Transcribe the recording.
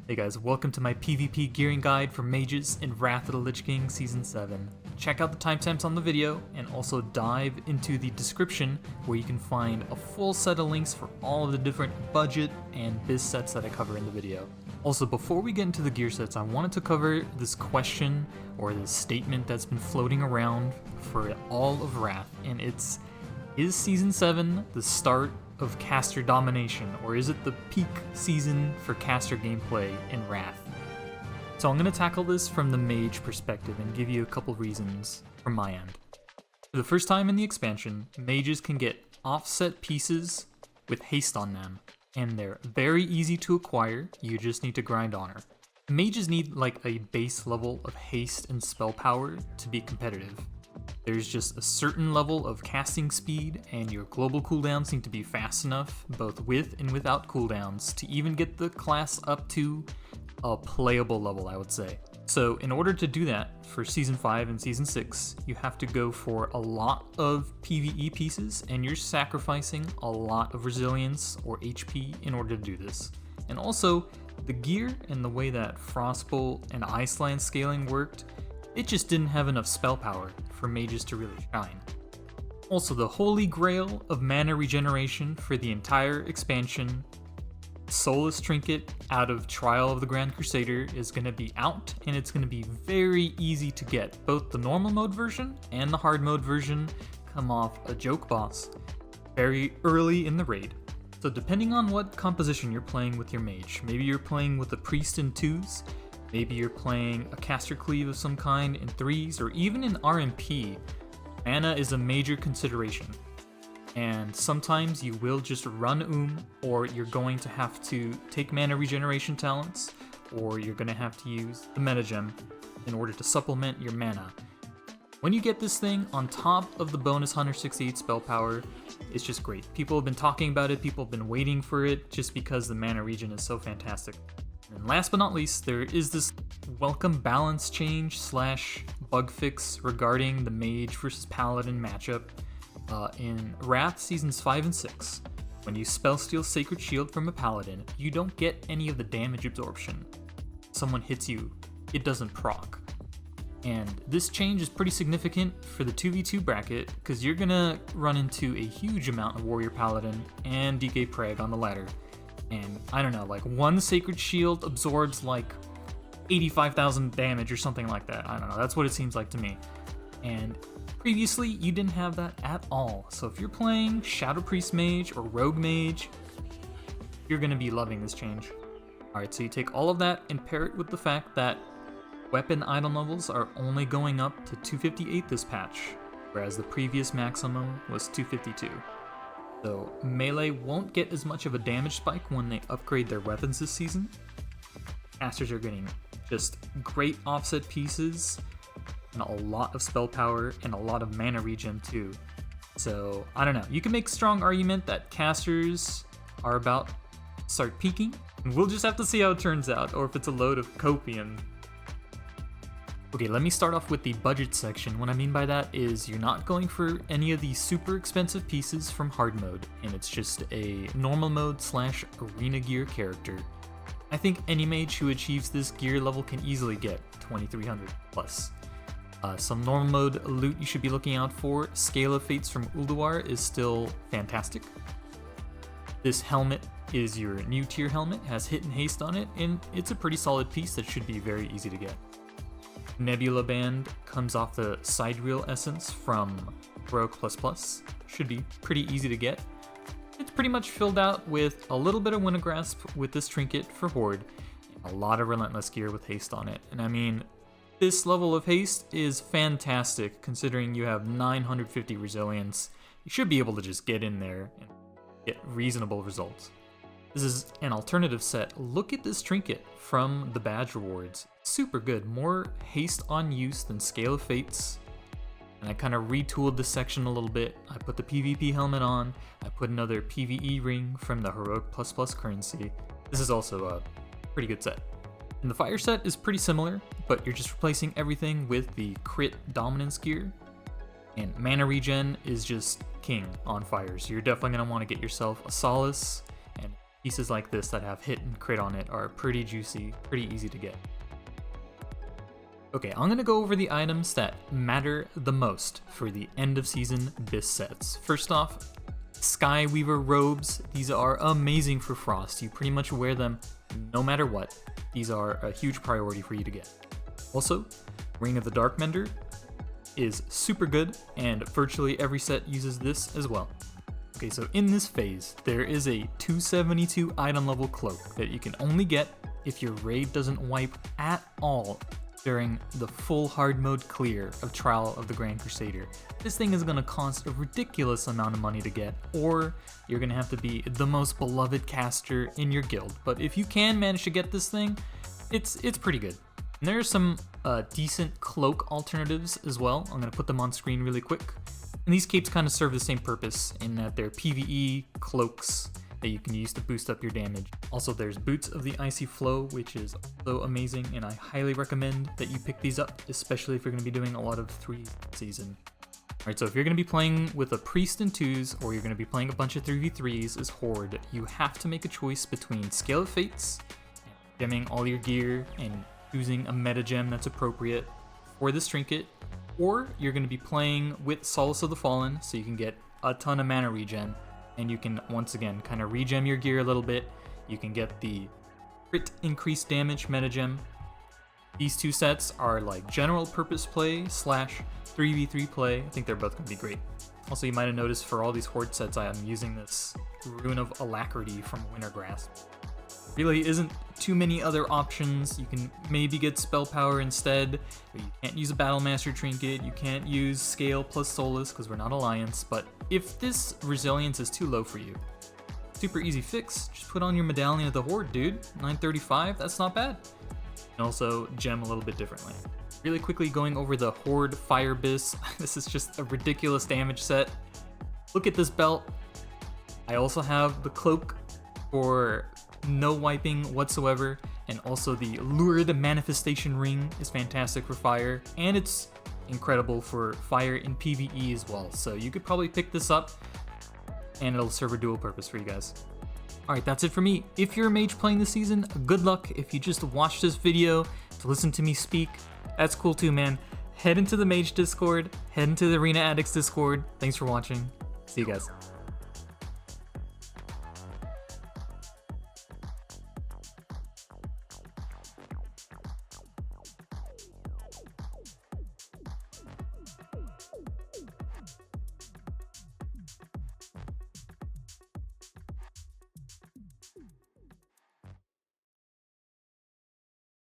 Hey guys, welcome to my PvP gearing guide for Mages in Wrath of the Lich King Season 7. Check out the timestamps on the video, and also dive into the description where you can find a full set of links for all of the different budget and BiS sets that I cover in the video. Also, before we get into the gear sets, I wanted to cover this question or this statement that's been floating around for all of Wrath, and it's, is Season 7 the start of caster domination, or is it the peak season for caster gameplay in Wrath? So I'm going to tackle this from the Mage perspective and give you a couple reasons from my end. For the first time in the expansion, Mages can get offset pieces with haste on them, and they're very easy to acquire. You just need to grind honor. Mages need like a base level of haste and spell power to be competitive. There's just a certain level of casting speed, and your global cooldowns need to be fast enough, both with and without cooldowns, to even get the class up to a playable level, I would say. So in order to do that, for Season 5 and Season 6, you have to go for a lot of PvE pieces, and you're sacrificing a lot of resilience or HP in order to do this. And also, the gear and the way that Frostbolt and Iceland scaling worked, it just didn't have enough spell power for mages to really shine. Also, the holy grail of mana regeneration for the entire expansion, Soulless Trinket out of Trial of the Grand Crusader, is going to be out, and it's going to be very easy to get. Both the normal mode version and the hard mode version come off a joke boss very early in the raid. So depending on what composition you're playing with your mage, maybe you're playing with a priest in 2s, maybe you're playing a caster cleave of some kind in 3s, or even in RMP, mana is a major consideration. And sometimes you will just run or you're going to have to take mana regeneration talents, or you're going to have to use the meta gem in order to supplement your mana. When you get this thing on top of the bonus 168 spell power, it's just great. People have been talking about it, people have been waiting for it, just because the mana regen is so fantastic. And last but not least, there is this welcome balance change / bug fix regarding the Mage versus Paladin matchup in Wrath Seasons 5 and 6. When you Spellsteal Sacred Shield from a Paladin, you don't get any of the damage absorption. Someone hits you, it doesn't proc. And this change is pretty significant for the 2v2 bracket, because you're gonna run into a huge amount of Warrior Paladin and DK Preg on the ladder. And I don't know, like one Sacred Shield absorbs like 85,000 damage or something like that. I don't know, that's what it seems like to me. And previously, you didn't have that at all. So if you're playing Shadow Priest Mage or Rogue Mage, you're gonna be loving this change. Alright, so you take all of that and pair it with the fact that weapon item levels are only going up to 258 this patch, whereas the previous maximum was 252. So melee won't get as much of a damage spike when they upgrade their weapons this season. Casters are getting just great offset pieces, and a lot of spell power, and a lot of mana regen too. So, I don't know, you can make a strong argument that casters are about to start peaking, and we'll just have to see how it turns out, or if it's a load of copium. Okay, let me start off with the budget section. What I mean by that is you're not going for any of the super expensive pieces from hard mode, and it's just a normal mode / arena gear character. I think any mage who achieves this gear level can easily get 2300 plus. Some normal mode loot you should be looking out for. Scale of Fates from Ulduar is still fantastic. This helmet is your new tier helmet, has hit and haste on it, and it's a pretty solid piece that should be very easy to get. Nebula Band comes off the Sidereal Essence from Rogue++, should be pretty easy to get. It's pretty much filled out with a little bit of Wintergrasp with this trinket for Horde, and a lot of Relentless gear with haste on it. And I mean, this level of haste is fantastic considering you have 950 resilience. You should be able to just get in there and get reasonable results. This is an alternative set. Look at this trinket from the badge rewards. Super good, more haste on use than Scale of Fates. And I kind of retooled this section a little bit. I put the PvP helmet on, I put another PvE ring from the Heroic++ currency. This is also a pretty good set. And the fire set is pretty similar, but you're just replacing everything with the crit dominance gear. And mana regen is just king on fire, so you're definitely going to want to get yourself a Solace. And pieces like this that have hit and crit on it are pretty juicy, pretty easy to get. Okay, I'm gonna go over the items that matter the most for the end of season BiS sets. First off, Skyweaver robes. These are amazing for Frost. You pretty much wear them no matter what. These are a huge priority for you to get. Also, Ring of the Darkmender is super good, and virtually every set uses this as well. Okay, so in this phase, there is a 272 item level cloak that you can only get if your raid doesn't wipe at all during the full hard mode clear of Trial of the Grand Crusader. This thing is going to cost a ridiculous amount of money to get, or you're going to have to be the most beloved caster in your guild. But if you can manage to get this thing, it's pretty good. And there are some decent cloak alternatives as well. I'm going to put them on screen really quick. And these capes kind of serve the same purpose in that they're PvE cloaks that you can use to boost up your damage. Also, there's Boots of the Icy Flow, which is also amazing, and I highly recommend that you pick these up, especially if you're going to be doing a lot of 3 season. Alright, so if you're going to be playing with a Priest in 2s, or you're going to be playing a bunch of 3v3s as Horde, you have to make a choice between Scale of Fates, gemming all your gear, and choosing a meta gem that's appropriate for this trinket, or you're going to be playing with Solace of the Fallen, so you can get a ton of mana regen, and you can once again kind of regem your gear a little bit. You can get the crit increased damage meta gem. These two sets are like general purpose play / 3v3 play. I think they're both going to be great. Also, you might have noticed for all these Horde sets, I am using this Rune of Alacrity from Wintergrasp. Really isn't too many other options. You can maybe get Spell Power instead, but you can't use a Battle Master Trinket, you can't use Scale plus Solace because we're not Alliance, but if this resilience is too low for you, super easy fix, just put on your Medallion of the Horde, dude. 935, that's not bad. And also gem a little bit differently. Really quickly going over the Horde Fire BiS. This is just a ridiculous damage set. Look at this belt. I also have the cloak for no wiping whatsoever, and also the Lurid Manifestation Ring is fantastic for fire, and it's incredible for fire in PvE as well, so you could probably pick this up and it'll serve a dual purpose for you guys. Alright, that's it for me. If you're a mage playing this season, good luck. If you just watched this video to listen to me speak, that's cool too, man. Head into the Mage Discord, head into the Arena Addicts Discord. Thanks for watching. See you guys.